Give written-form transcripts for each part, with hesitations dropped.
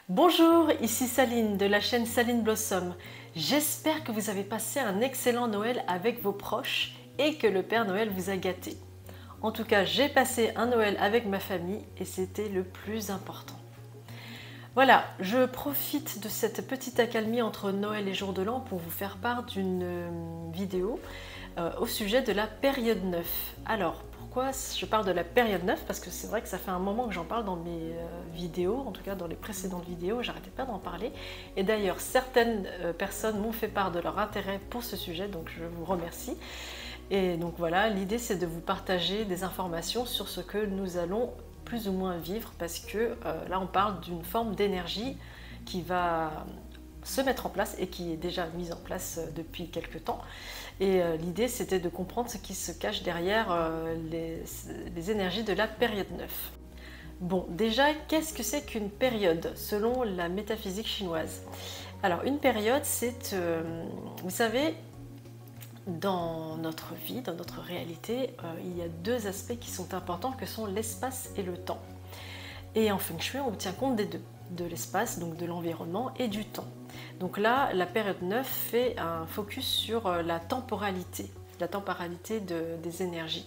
Bonjour, ici Saline de la chaîne Saline Blossom. J'espère que vous avez passé un excellent Noël avec vos proches et que le Père Noël vous a gâté. En tout cas, j'ai passé un Noël avec ma famille et c'était le plus important. Voilà, je profite de cette petite accalmie entre Noël et Jour de l'An pour vous faire part d'une vidéo au sujet de la période 9. Alors, pourquoi je parle de la période 9? Parce que c'est vrai que ça fait un moment que j'en parle dans mes vidéos, en tout cas dans les précédentes vidéos, j'arrêtais pas d'en parler. Et d'ailleurs, certaines personnes m'ont fait part de leur intérêt pour ce sujet, donc je vous remercie. Et donc voilà, l'idée c'est de vous partager des informations sur ce que nous allons plus ou moins vivre, parce que là on parle d'une forme d'énergie qui va se mettre en place et qui est déjà mise en place depuis quelques temps. Et l'idée c'était de comprendre ce qui se cache derrière les énergies de la période 9. Bon, déjà, qu'est-ce que c'est qu'une période selon la métaphysique chinoise? Alors, une période, c'est, vous savez, dans notre vie, dans notre réalité, il y a deux aspects qui sont importants, que sont l'espace et le temps. Et en Feng Shui, on tient compte des deux, de l'espace, donc de l'environnement, et du temps. Donc là, la période 9 fait un focus sur la temporalité des énergies.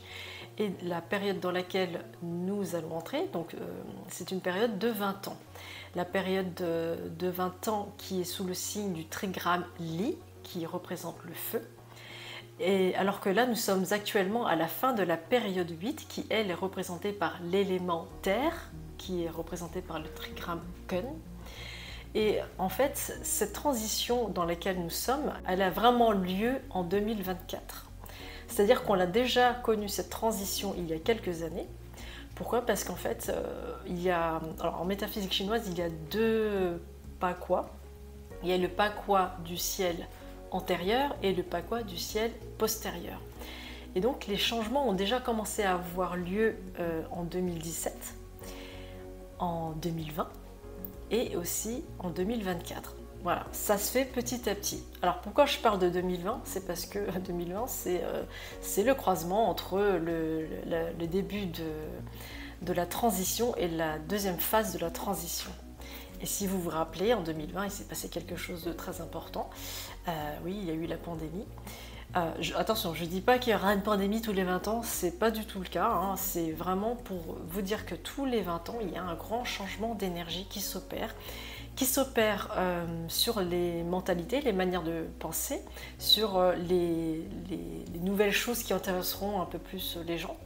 Et la période dans laquelle nous allons entrer, donc c'est une période de 20 ans. La période de 20 ans qui est sous le signe du trigramme Li, qui représente le feu. Et alors que là, nous sommes actuellement à la fin de la période 8, qui elle est représentée par l'élément terre, qui est représenté par le trigramme Kun. Et en fait, cette transition dans laquelle nous sommes, elle a vraiment lieu en 2024. C'est-à-dire qu'on l'a déjà connue, cette transition, il y a quelques années. Pourquoi? Parce qu'en fait, en métaphysique chinoise, il y a deux pakwa. Il y a le pakwa du ciel antérieur et le pakwa du ciel postérieur. Et donc les changements ont déjà commencé à avoir lieu en 2017, en 2020 et aussi en 2024. Voilà, ça se fait petit à petit. Alors pourquoi je parle de 2020? C'est parce que 2020 c'est le croisement entre le début de la transition et la deuxième phase de la transition. Et si vous vous rappelez, en 2020, il s'est passé quelque chose de très important. Oui, il y a eu la pandémie. Attention, je ne dis pas qu'il y aura une pandémie tous les 20 ans, c'est pas du tout le cas. Hein. C'est vraiment pour vous dire que tous les 20 ans, il y a un grand changement d'énergie qui s'opère sur les mentalités, les manières de penser, sur les nouvelles choses qui intéresseront un peu plus les gens,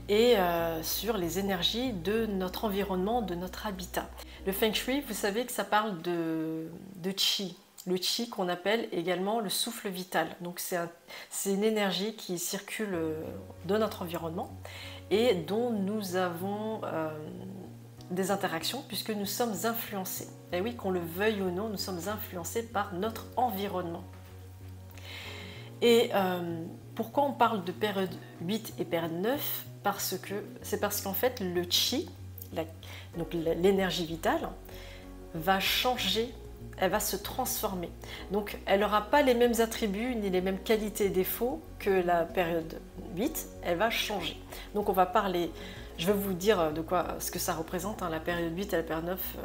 et sur les énergies de notre environnement, de notre habitat. Le Feng Shui, vous savez que ça parle de Qi, le Qi qu'on appelle également le souffle vital. Donc c'est une énergie qui circule dans notre environnement et dont nous avons des interactions puisque nous sommes influencés. Et oui, qu'on le veuille ou non, nous sommes influencés par notre environnement. Et pourquoi on parle de période 8 et période 9? C'est parce qu'en fait le Qi, donc l'énergie vitale, va changer, elle va se transformer. Donc elle n'aura pas les mêmes attributs ni les mêmes qualités et défauts que la période 8, elle va changer. Donc on va parler, je vais vous dire ce que ça représente, hein, la période 8 et la période 9,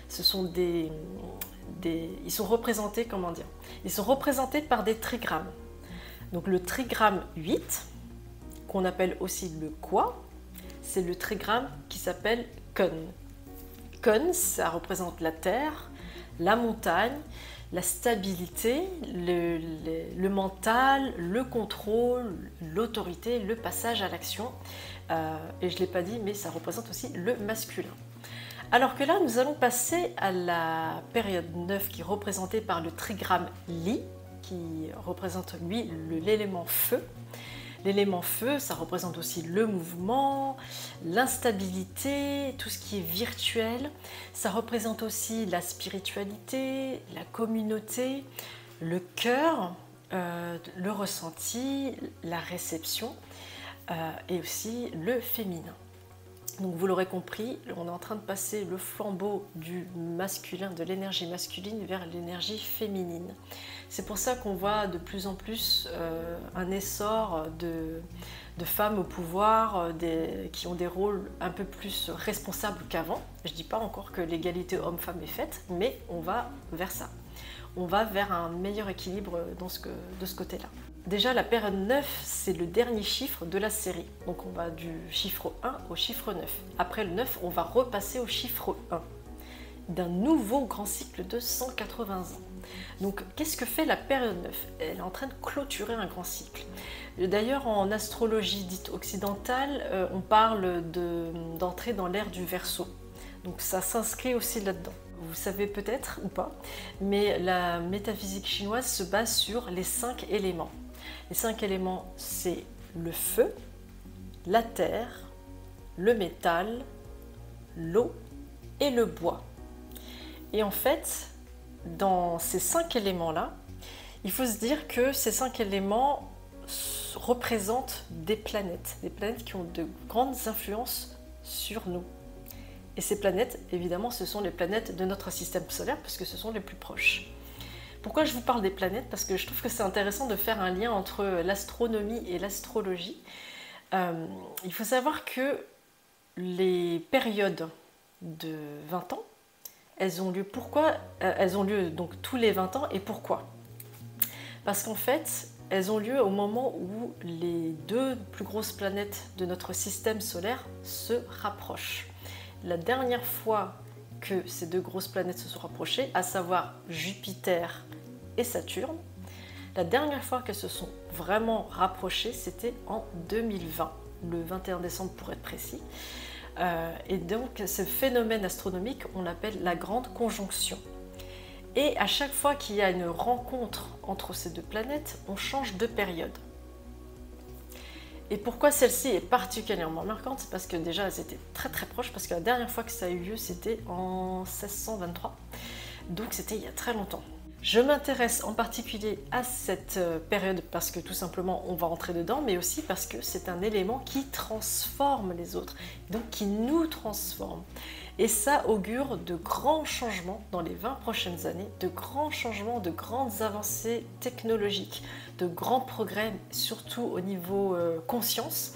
ce sont ils sont représentés, comment dire? Ils sont représentés par des trigrammes. Donc le trigramme 8, qu'on appelle aussi le Kwa, c'est le trigramme qui s'appelle Kun. Kun, ça représente la terre, la montagne, la stabilité, le mental, le contrôle, l'autorité, le passage à l'action. Et je ne l'ai pas dit, mais ça représente aussi le masculin. Alors que là, nous allons passer à la période 9 qui est représentée par le trigramme Li, qui représente lui l'élément feu. L'élément feu, ça représente aussi le mouvement, l'instabilité, tout ce qui est virtuel. Ça représente aussi la spiritualité, la communauté, le cœur, le ressenti, la réception et aussi le féminin. Donc vous l'aurez compris, on est en train de passer le flambeau du masculin, de l'énergie masculine vers l'énergie féminine. C'est pour ça qu'on voit de plus en plus un essor de femmes au pouvoir qui ont des rôles un peu plus responsables qu'avant. Je ne dis pas encore que l'égalité homme-femme est faite, mais on va vers ça. On va vers un meilleur équilibre de ce côté-là. Déjà, la période 9, c'est le dernier chiffre de la série. Donc on va du chiffre 1 au chiffre 9. Après le 9, on va repasser au chiffre 1 d'un nouveau grand cycle de 180 ans. Donc qu'est-ce que fait la période 9? Elle est en train de clôturer un grand cycle. D'ailleurs, en astrologie dite occidentale, on parle d'entrer dans l'ère du Verseau. Donc ça s'inscrit aussi là-dedans. Vous savez peut-être ou pas, mais la métaphysique chinoise se base sur les 5 éléments. Les 5 éléments, c'est le feu, la terre, le métal, l'eau et le bois. Et en fait, dans ces 5 éléments-là, il faut se dire que ces 5 éléments représentent des planètes qui ont de grandes influences sur nous. Et ces planètes, évidemment, ce sont les planètes de notre système solaire, parce que ce sont les plus proches. Pourquoi je vous parle des planètes? Parce que je trouve que c'est intéressant de faire un lien entre l'astronomie et l'astrologie. Il faut savoir que les périodes de 20 ans, elles ont lieu. Pourquoi? Elles ont lieu donc tous les 20 ans, et pourquoi? Parce qu'en fait, elles ont lieu au moment où les 2 plus grosses planètes de notre système solaire se rapprochent. La dernière fois que ces 2 grosses planètes se sont rapprochées, à savoir Jupiter et Saturne, la dernière fois qu'elles se sont vraiment rapprochées, c'était en 2020, le 21 décembre pour être précis. Et donc ce phénomène astronomique, on l'appelle la grande conjonction. Et à chaque fois qu'il y a une rencontre entre ces 2 planètes, on change de période. Et pourquoi celle-ci est particulièrement marquante? C'est parce que déjà elles étaient très très proches, parce que la dernière fois que ça a eu lieu c'était en 1623, donc c'était il y a très longtemps. Je m'intéresse en particulier à cette période parce que tout simplement on va rentrer dedans, mais aussi parce que c'est un élément qui transforme les autres, donc qui nous transforme. Et ça augure de grands changements dans les 20 prochaines années, de grands changements, de grandes avancées technologiques, de grands progrès, surtout au niveau conscience.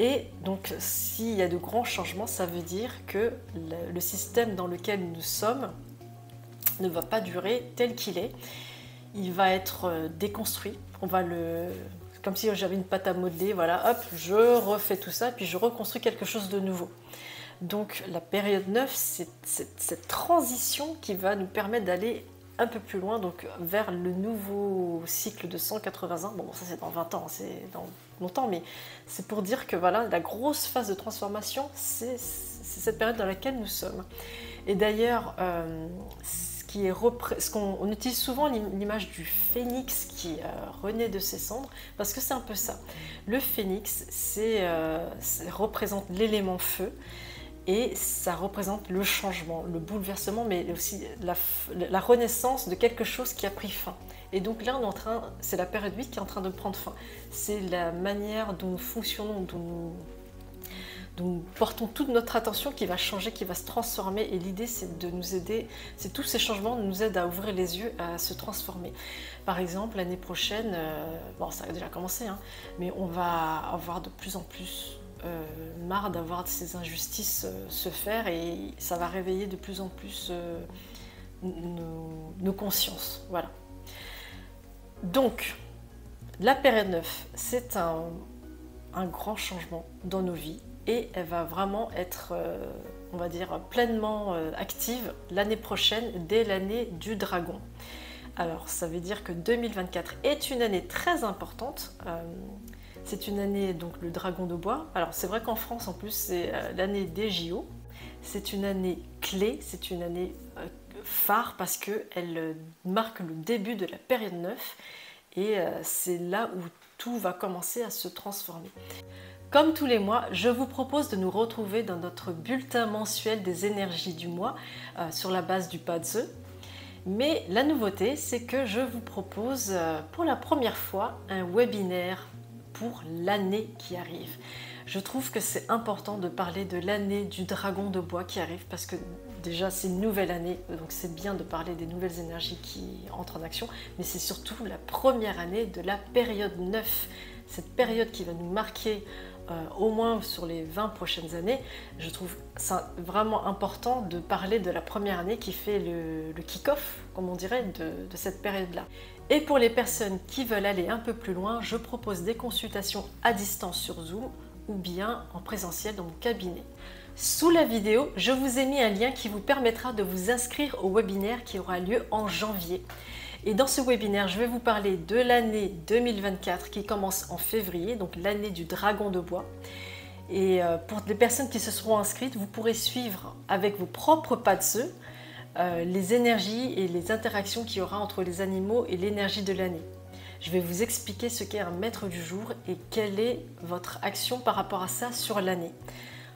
Et donc s'il y a de grands changements, ça veut dire que le système dans lequel nous sommes ne va pas durer tel qu'il est. Il va être déconstruit. On va comme si j'avais une pâte à modeler, voilà, hop, je refais tout ça, puis je reconstruis quelque chose de nouveau. Donc la période 9, c'est cette transition qui va nous permettre d'aller un peu plus loin, donc vers le nouveau cycle de 180 ans. Bon, ça c'est dans 20 ans, c'est dans longtemps, mais c'est pour dire que voilà, la grosse phase de transformation, c'est cette période dans laquelle nous sommes. Et d'ailleurs, on utilise souvent l'image du phénix qui renaît de ses cendres, parce que c'est un peu ça. Le phénix, représente l'élément feu, et ça représente le changement, le bouleversement, mais aussi la renaissance de quelque chose qui a pris fin. Et donc là, c'est la période 8 qui est en train de prendre fin. C'est la manière dont nous fonctionnons, dont nous portons toute notre attention qui va changer, qui va se transformer. Et l'idée, c'est de nous aider, c'est tous ces changements nous aident à ouvrir les yeux, à se transformer. Par exemple, l'année prochaine, bon, ça a déjà commencé, hein, mais on va avoir de plus en plus marre d'avoir ces injustices se faire, et ça va réveiller de plus en plus nos consciences. Voilà. Donc, la période 9, c'est un grand changement dans nos vies, et elle va vraiment être, on va dire, pleinement active l'année prochaine, dès l'année du dragon. Alors, ça veut dire que 2024 est une année très importante. C'est une année, donc, le dragon de bois. Alors, c'est vrai qu'en France, en plus, c'est l'année des JO. C'est une année clé, c'est une année phare, parce qu'elle marque le début de la période 9. Et c'est là où tout va commencer à se transformer. Comme tous les mois, je vous propose de nous retrouver dans notre bulletin mensuel des énergies du mois sur la base du Padze. Mais la nouveauté, c'est que je vous propose pour la première fois un webinaire pour l'année qui arrive. Je trouve que c'est important de parler de l'année du dragon de bois qui arrive parce que déjà c'est une nouvelle année, donc c'est bien de parler des nouvelles énergies qui entrent en action, mais c'est surtout la première année de la période 9, cette période qui va nous marquer au moins sur les 20 prochaines années. Je trouve ça vraiment important de parler de la première année qui fait le kick-off, comme on dirait, de cette période-là. Et pour les personnes qui veulent aller un peu plus loin, je propose des consultations à distance sur Zoom ou bien en présentiel dans mon cabinet. Sous la vidéo, je vous ai mis un lien qui vous permettra de vous inscrire au webinaire qui aura lieu en janvier. Et dans ce webinaire, je vais vous parler de l'année 2024 qui commence en février, donc l'année du dragon de bois. Et pour les personnes qui se seront inscrites, vous pourrez suivre avec vos propres pas de ceux les énergies et les interactions qu'il y aura entre les animaux et l'énergie de l'année. Je vais vous expliquer ce qu'est un maître du jour et quelle est votre action par rapport à ça sur l'année.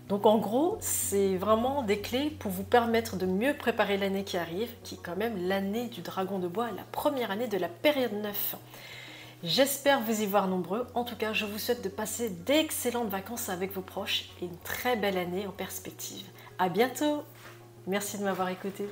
Donc en gros, c'est vraiment des clés pour vous permettre de mieux préparer l'année qui arrive, qui est quand même l'année du dragon de bois, la première année de la période 9. J'espère vous y voir nombreux. En tout cas, je vous souhaite de passer d'excellentes vacances avec vos proches et une très belle année en perspective. À bientôt! Merci de m'avoir écouté.